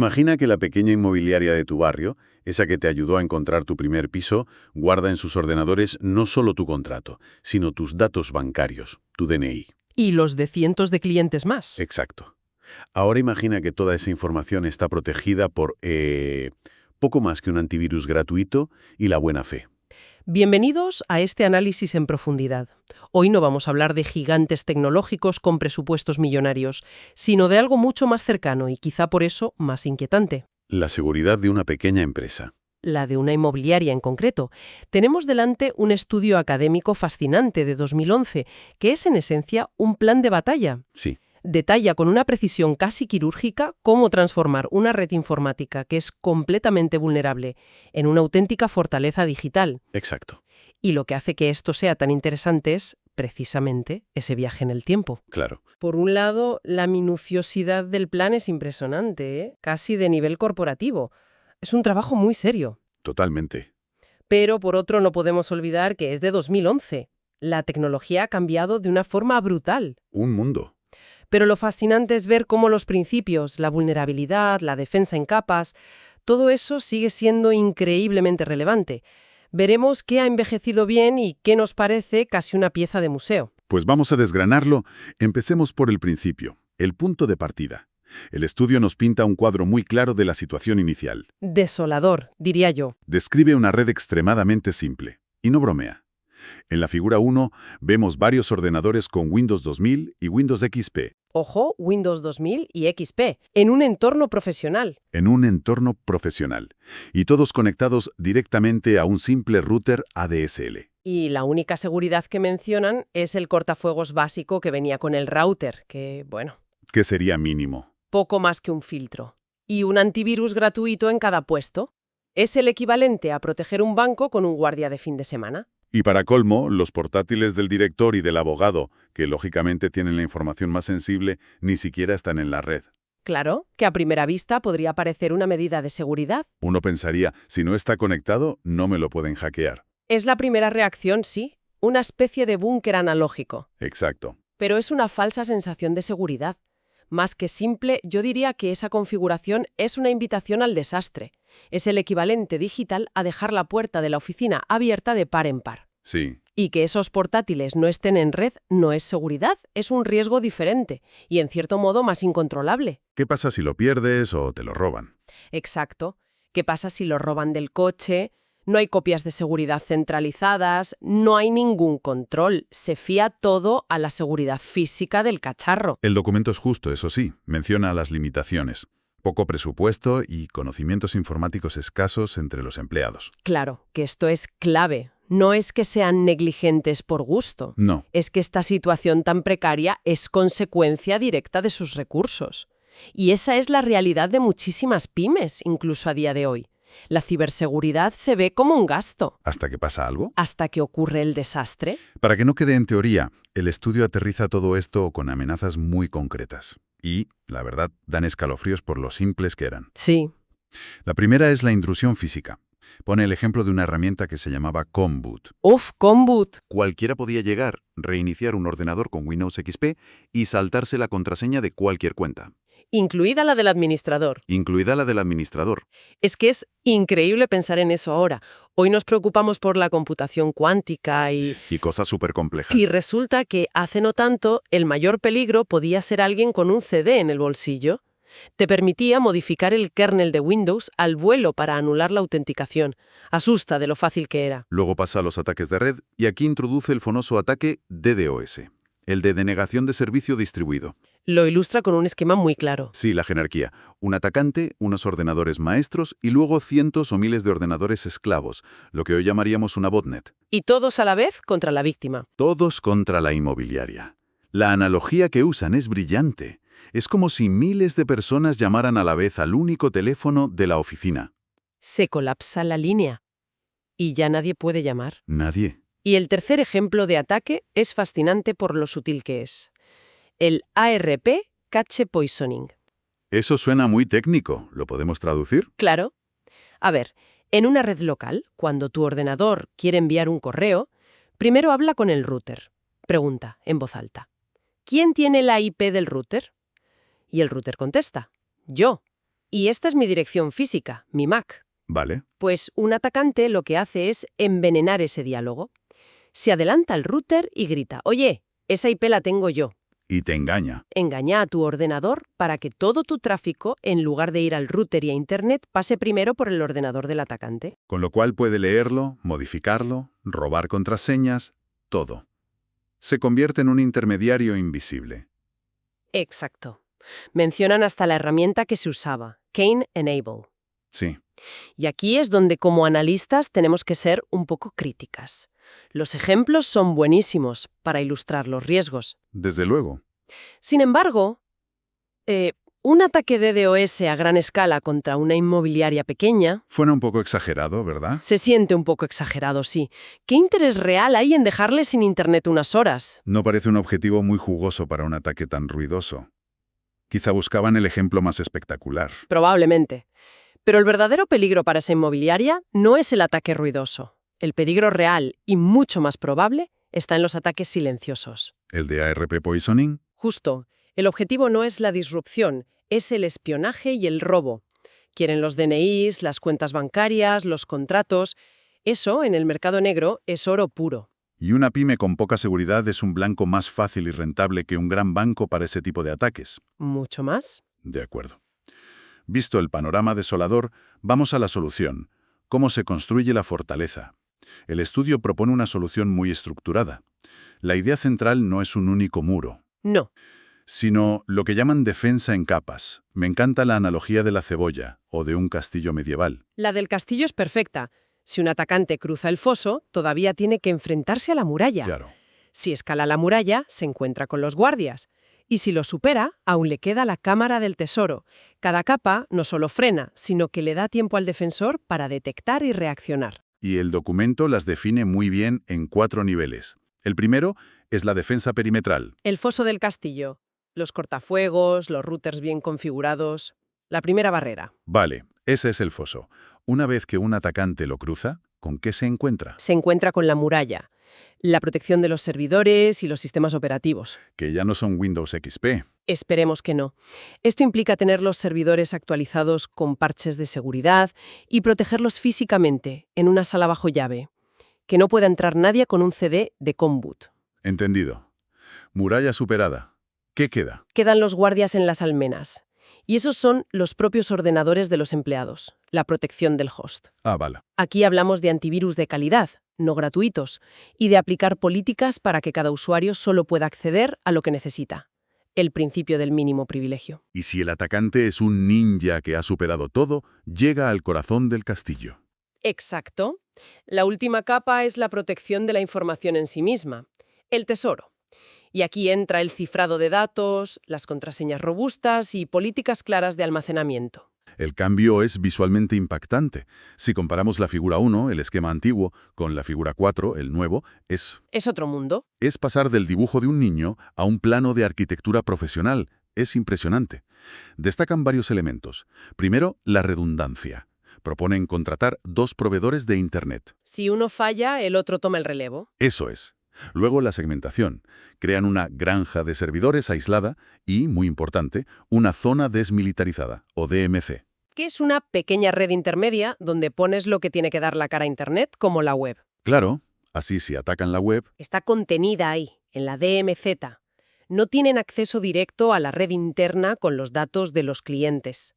Imagina que la pequeña inmobiliaria de tu barrio, esa que te ayudó a encontrar tu primer piso, guarda en sus ordenadores no solo tu contrato, sino tus datos bancarios, tu DNI. Y los de cientos de clientes más. Exacto. Ahora imagina que toda esa información está protegida por poco más que un antivirus gratuito y la buena fe. Bienvenidos a este análisis en profundidad. Hoy no vamos a hablar de gigantes tecnológicos con presupuestos millonarios, sino de algo mucho más cercano y quizá por eso más inquietante. La seguridad de una pequeña empresa. La de una inmobiliaria en concreto. Tenemos delante un estudio académico fascinante de 2011, que es en esencia un plan de batalla. Sí, Detalla con una precisión casi quirúrgica cómo transformar una red informática que es completamente vulnerable en una auténtica fortaleza digital. exacto. Y lo que hace que esto sea tan interesante es, precisamente, ese viaje en el tiempo. Claro. Por un lado, la minuciosidad del plan es impresionante, ¿eh? Casi de nivel corporativo. Es un trabajo muy serio. Totalmente. Pero, por otro, no podemos olvidar que es de 2011. La tecnología ha cambiado de una forma brutal. Un mundo. Pero lo fascinante es ver cómo los principios, la vulnerabilidad, la defensa en capas, todo eso sigue siendo increíblemente relevante. Veremos qué ha envejecido bien y qué nos parece casi una pieza de museo. Pues vamos a desgranarlo. Empecemos por el principio, el punto de partida. El estudio nos pinta un cuadro muy claro de la situación inicial. Desolador, diría yo. Describe una red extremadamente simple, y no bromea. En la figura 1 vemos varios ordenadores con Windows 2000 y Windows XP, Ojo, Windows 2000 y XP, en un entorno profesional. en un entorno profesional, y todos conectados directamente a un simple router ADSL. Y la única seguridad que mencionan es el cortafuegos básico que venía con el router, que, bueno, Que sería mínimo. poco más que un filtro. Y un antivirus gratuito en cada puesto. Es el equivalente a proteger un banco con un guardia de fin de semana. Y para colmo, los portátiles del director y del abogado, que lógicamente tienen la información más sensible, ni siquiera están en la red. Claro, que a primera vista podría parecer una medida de seguridad. Uno pensaría, si no está conectado, no me lo pueden hackear. Es la primera reacción, sí, una especie de búnker analógico. Exacto. Pero es una falsa sensación de seguridad. Más que simple, yo diría que esa configuración es una invitación al desastre. Es el equivalente digital a dejar la puerta de la oficina abierta de par en par. Sí. Y que esos portátiles no estén en red no es seguridad, es un riesgo diferente y en cierto modo más incontrolable. ¿Qué pasa si lo pierdes o te lo roban? Exacto. ¿Qué pasa si lo roban del coche? No hay copias de seguridad centralizadas, no hay ningún control. Se fía todo a la seguridad física del cacharro. El documento es justo, eso sí, menciona las limitaciones. Poco presupuesto y conocimientos informáticos escasos entre los empleados. Claro, que esto es clave. No es que sean negligentes por gusto. No. Es que esta situación tan precaria es consecuencia directa de sus recursos. Y esa es la realidad de muchísimas pymes, incluso a día de hoy. La ciberseguridad se ve como un gasto. ¿Hasta que pasa algo? Hasta que ocurre el desastre. Para que no quede en teoría, el estudio aterriza todo esto con amenazas muy concretas. Y, la verdad, dan escalofríos por lo simples que eran. Sí. La primera es la intrusión física. Pone el ejemplo de una herramienta que se llamaba Comboot. Uf, Comboot. Cualquiera podía llegar, reiniciar un ordenador con Windows XP y saltarse la contraseña de cualquier cuenta, Incluida la del administrador. incluida la del administrador. Es que es increíble pensar en eso ahora. Hoy nos preocupamos por la computación cuántica y Cosas súper complejas. resulta que hace no tanto el mayor peligro podía ser alguien con un CD en el bolsillo. Te permitía modificar el kernel de Windows al vuelo para anular la autenticación. Asusta de lo fácil que era. Luego pasa a los ataques de red y aquí introduce el famoso ataque DDoS, el de denegación de servicio distribuido. Lo ilustra con un esquema muy claro. Sí, la jerarquía. Un atacante, unos ordenadores maestros y luego cientos o miles de ordenadores esclavos, lo que hoy llamaríamos una botnet. Y todos a la vez contra la víctima. Todos contra la inmobiliaria. La analogía que usan es brillante. Es como si miles de personas llamaran a la vez al único teléfono de la oficina. Se colapsa la línea. Y ya nadie puede llamar. Nadie. Y el tercer ejemplo de ataque es fascinante por lo sutil que es. El ARP Cache Poisoning. Eso suena muy técnico. ¿Lo podemos traducir? Claro. A ver, en una red local, cuando tu ordenador quiere enviar un correo, primero habla con el router. Pregunta, en voz alta. ¿Quién tiene la IP del router? Y el router contesta. Yo. Y esta es mi dirección física, mi Mac. Vale. Pues un atacante lo que hace es envenenar ese diálogo. Se adelanta al router y grita, oye, esa IP la tengo yo. Y te engaña. Engaña a tu ordenador para que todo tu tráfico, en lugar de ir al router y a Internet, pase primero por el ordenador del atacante. Con lo cual puede leerlo, modificarlo, robar contraseñas, todo. Se convierte en un intermediario invisible. Exacto. Mencionan hasta la herramienta que se usaba, Kane Enable. Sí. Y aquí es donde como analistas tenemos que ser un poco críticas. Los ejemplos son buenísimos para ilustrar los riesgos. Desde luego. Sin embargo, un ataque de DDoS a gran escala contra una inmobiliaria pequeña Suena un poco exagerado, ¿verdad? se siente un poco exagerado, sí. ¿Qué interés real hay en dejarle sin Internet unas horas? No parece un objetivo muy jugoso para un ataque tan ruidoso. Quizá buscaban el ejemplo más espectacular. Probablemente. Pero el verdadero peligro para esa inmobiliaria no es el ataque ruidoso. El peligro real y mucho más probable está en los ataques silenciosos. ¿El de ARP Poisoning? Justo, el objetivo no es la disrupción, es el espionaje y el robo. Quieren los DNIs, las cuentas bancarias, los contratos. Eso, en el mercado negro, es oro puro. Y una pyme con poca seguridad es un blanco más fácil y rentable que un gran banco para ese tipo de ataques. ¿Mucho más? De acuerdo. Visto el panorama desolador, vamos a la solución. ¿Cómo se construye la fortaleza? El estudio propone una solución muy estructurada. La idea central no es un único muro, No. sino lo que llaman defensa en capas. Me encanta la analogía de la cebolla o de un castillo medieval. La del castillo es perfecta. Si un atacante cruza el foso, todavía tiene que enfrentarse a la muralla. Claro. Si escala la muralla, se encuentra con los guardias. Y si lo supera, aún le queda la cámara del tesoro. Cada capa no solo frena, sino que le da tiempo al defensor para detectar y reaccionar. Y el documento las define muy bien en 4 niveles. El primero es la defensa perimetral. El foso del castillo, los cortafuegos, los routers bien configurados. La primera barrera. Vale, ese es el foso. Una vez que un atacante lo cruza, ¿con qué se encuentra? Se encuentra con la muralla, la protección de los servidores y los sistemas operativos. Que ya no son Windows XP. Esperemos que no. Esto implica tener los servidores actualizados con parches de seguridad y protegerlos físicamente en una sala bajo llave. Que no pueda entrar nadie con un CD de Comboot. Entendido. Muralla superada. ¿Qué queda? Quedan los guardias en las almenas. Y esos son los propios ordenadores de los empleados, la protección del host. Ah, vale. Aquí hablamos de antivirus de calidad, no gratuitos, y de aplicar políticas para que cada usuario solo pueda acceder a lo que necesita. El principio del mínimo privilegio. Y si el atacante es un ninja que ha superado todo, llega al corazón del castillo. Exacto. La última capa es la protección de la información en sí misma, el tesoro. Y aquí entra el cifrado de datos, las contraseñas robustas y políticas claras de almacenamiento. El cambio es visualmente impactante. Si comparamos la figura 1, el esquema antiguo, con la figura 4, el nuevo, es ¿Es otro mundo? pasar del dibujo de un niño a un plano de arquitectura profesional. Es impresionante. Destacan varios elementos. Primero, la redundancia. Proponen contratar 2 proveedores de Internet. Si uno falla, el otro toma el relevo. Eso es. Luego la segmentación. Crean una granja de servidores aislada y, muy importante, una zona desmilitarizada, o DMZ. Que es una pequeña red intermedia donde pones lo que tiene que dar la cara a Internet, como la web. Claro, así si atacan la web, Está contenida ahí, en la DMZ. No tienen acceso directo a la red interna con los datos de los clientes.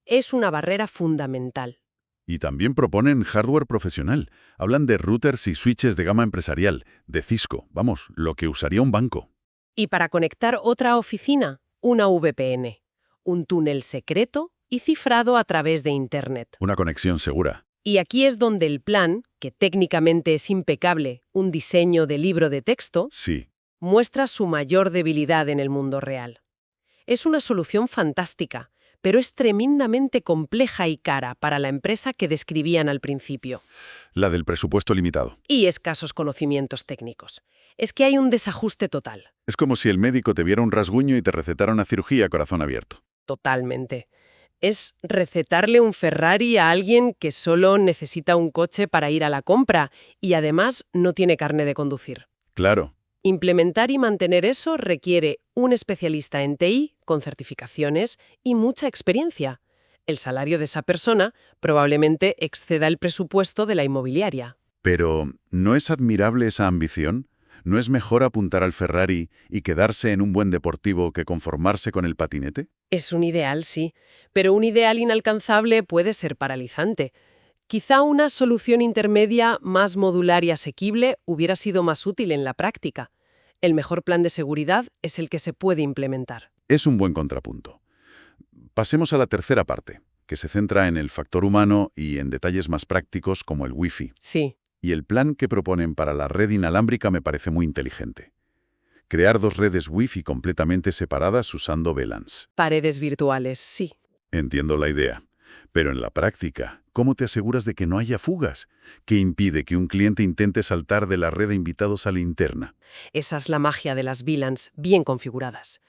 Es una barrera fundamental. y también proponen hardware profesional. Hablan de routers y switches de gama empresarial, de Cisco, vamos, lo que usaría un banco. Y para conectar otra oficina, una VPN. Un túnel secreto y cifrado a través de Internet. Una conexión segura. Y aquí es donde el plan, que técnicamente es impecable, un diseño de libro de texto, Sí. muestra su mayor debilidad en el mundo real. Es una solución fantástica, pero es tremendamente compleja y cara para la empresa que describían al principio. La del presupuesto limitado. Y escasos conocimientos técnicos. Es que hay un desajuste total. Es como si el médico te viera un rasguño y te recetara una cirugía a corazón abierto. Totalmente. Es recetarle un Ferrari a alguien que solo necesita un coche para ir a la compra y además no tiene carné de conducir. Claro. Implementar y mantener eso requiere un especialista en TI con certificaciones y mucha experiencia. el salario de esa persona probablemente exceda el presupuesto de la inmobiliaria. Pero, ¿no es admirable esa ambición? ¿No es mejor apuntar al Ferrari y quedarse en un buen deportivo que conformarse con el patinete? Es un ideal, sí, pero un ideal inalcanzable puede ser paralizante. Quizá una solución intermedia más modular y asequible hubiera sido más útil en la práctica. El mejor plan de seguridad es el que se puede implementar. Es un buen contrapunto. Pasemos a la tercera parte, que se centra en el factor humano y en detalles más prácticos como el Wi-Fi. Sí, Y el plan que proponen para la red inalámbrica me parece muy inteligente. Crear dos redes Wi-Fi completamente separadas usando VLANs. paredes virtuales, sí. Entiendo la idea. Pero en la práctica, ¿cómo te aseguras de que no haya fugas? ¿Qué impide que un cliente intente saltar de la red de invitados a la interna? Esa es la magia de las VLANs bien configuradas.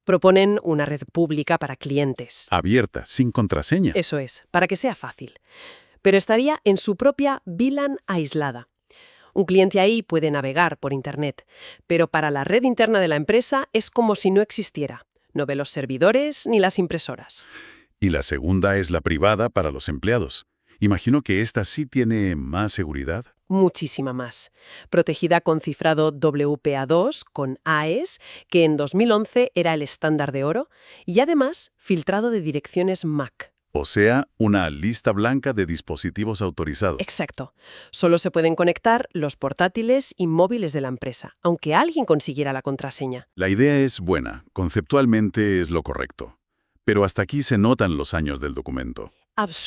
Proponen una red pública para clientes. Abierta, sin contraseña. Eso es, para que sea fácil. Pero estaría en su propia VLAN aislada. Un cliente ahí puede navegar por Internet, pero para la red interna de la empresa es como si no existiera. No ve los servidores ni las impresoras. Y la segunda es la privada para los empleados. Imagino que esta sí tiene más seguridad. Muchísima más. Protegida con cifrado WPA2 con AES, que en 2011 era el estándar de oro, y además filtrado de direcciones MAC. O sea, una lista blanca de dispositivos autorizados. Exacto. Solo se pueden conectar los portátiles y móviles de la empresa, aunque alguien consiguiera la contraseña. La idea es buena, conceptualmente es lo correcto. Pero hasta aquí se notan los años del documento.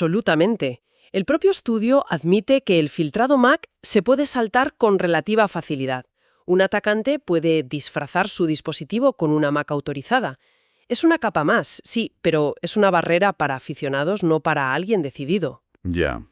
Absolutamente. El propio estudio admite que el filtrado MAC se puede saltar con relativa facilidad. Un atacante puede disfrazar su dispositivo con una MAC autorizada. Es una capa más, sí, pero es una barrera para aficionados, no para alguien decidido. Ya.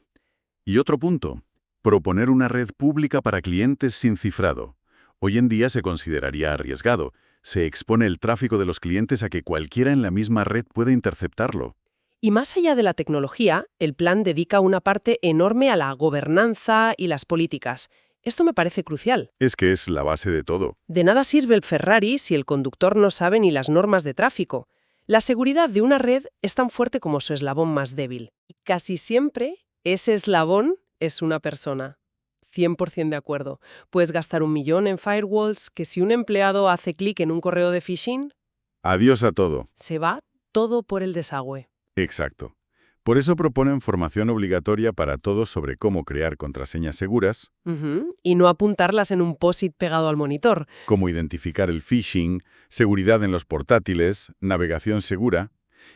Y otro punto. Proponer una red pública para clientes sin cifrado. Hoy en día se consideraría arriesgado. Se expone el tráfico de los clientes a que cualquiera en la misma red puede interceptarlo. Y más allá de la tecnología, el plan dedica una parte enorme a la gobernanza y las políticas. Esto me parece crucial. Es que es la base de todo. De nada sirve el Ferrari si el conductor no sabe ni las normas de tráfico. La seguridad de una red es tan fuerte como su eslabón más débil. Y casi siempre ese eslabón es una persona. 100% de acuerdo. Puedes gastar 1 millón en firewalls que si un empleado hace clic en un correo de phishing, Adiós a todo. se va todo por el desagüe. Exacto. Por eso proponen formación obligatoria para todos sobre cómo crear contraseñas seguras, Y no apuntarlas en un POSIT pegado al monitor. cómo identificar el phishing, seguridad en los portátiles, navegación segura,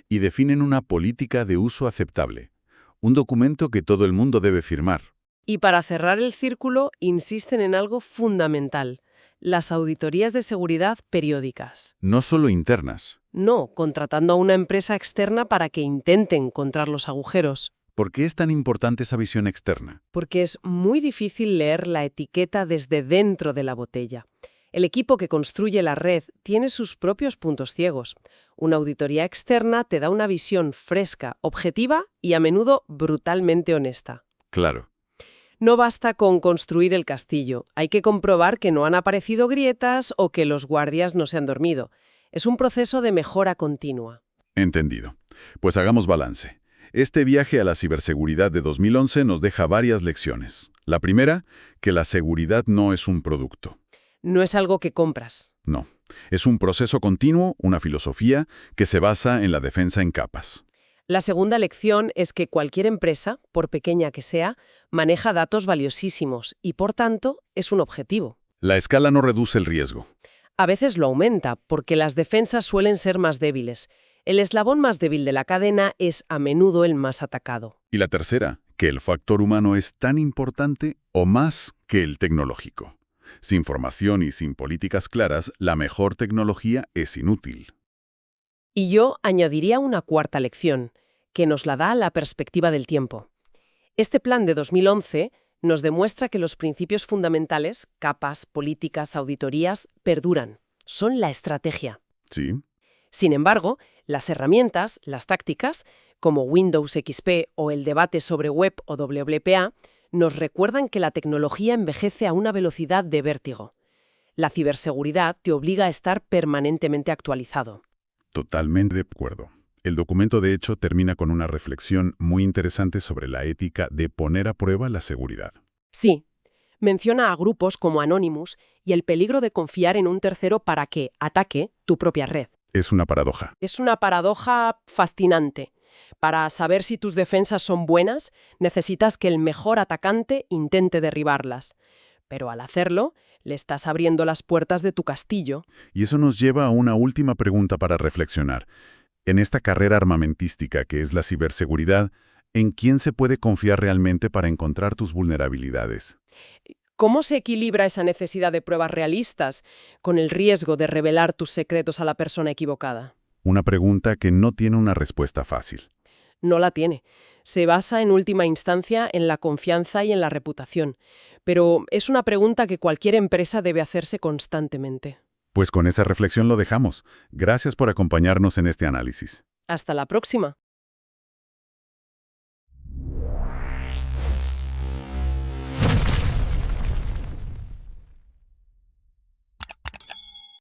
y definen una política de uso aceptable, un documento que todo el mundo debe firmar. Y para cerrar el círculo, insisten en algo fundamental: las auditorías de seguridad periódicas. No solo internas. No, contratando a una empresa externa para que intente encontrar los agujeros. ¿Por qué es tan importante esa visión externa? Porque es muy difícil leer la etiqueta desde dentro de la botella. El equipo que construye la red tiene sus propios puntos ciegos. Una auditoría externa te da una visión fresca, objetiva y a menudo brutalmente honesta. Claro. No basta con construir el castillo, hay que comprobar que no han aparecido grietas o que los guardias no se han dormido. Es un proceso de mejora continua. Entendido. Pues hagamos balance. Este viaje a la ciberseguridad de 2011 nos deja varias lecciones. La primera, que la seguridad no es un producto. No es algo que compras. No. Es un proceso continuo, una filosofía que se basa en la defensa en capas. La segunda lección es que cualquier empresa, por pequeña que sea, maneja datos valiosísimos y, por tanto, es un objetivo. La escala no reduce el riesgo. A veces lo aumenta, porque las defensas suelen ser más débiles. El eslabón más débil de la cadena es a menudo el más atacado. Y la tercera, que el factor humano es tan importante o más que el tecnológico. Sin formación y sin políticas claras, la mejor tecnología es inútil. Y yo añadiría una cuarta lección, que nos la da la perspectiva del tiempo. Este plan de 2011 nos demuestra que los principios fundamentales, capas, políticas, auditorías, perduran. Son la estrategia. ¿Sí? Sin embargo, las herramientas, las tácticas, como Windows XP o el debate sobre web o WPA, nos recuerdan que la tecnología envejece a una velocidad de vértigo. La ciberseguridad te obliga a estar permanentemente actualizado. Totalmente de acuerdo. El documento, de hecho, termina con una reflexión muy interesante sobre la ética de poner a prueba la seguridad. Sí, menciona a grupos como Anonymous y el peligro de confiar en un tercero para que ataque tu propia red. Es una paradoja. Es una paradoja fascinante. Para saber si tus defensas son buenas, necesitas que el mejor atacante intente derribarlas. Pero al hacerlo, le estás abriendo las puertas de tu castillo. Y eso nos lleva a una última pregunta para reflexionar. En esta carrera armamentística que es la ciberseguridad, ¿en quién se puede confiar realmente para encontrar tus vulnerabilidades? ¿Cómo se equilibra esa necesidad de pruebas realistas con el riesgo de revelar tus secretos a la persona equivocada? Una pregunta que no tiene una respuesta fácil. No la tiene. Se basa en última instancia en la confianza y en la reputación. Pero es una pregunta que cualquier empresa debe hacerse constantemente. Pues con esa reflexión lo dejamos. Gracias por acompañarnos en este análisis. Hasta la próxima.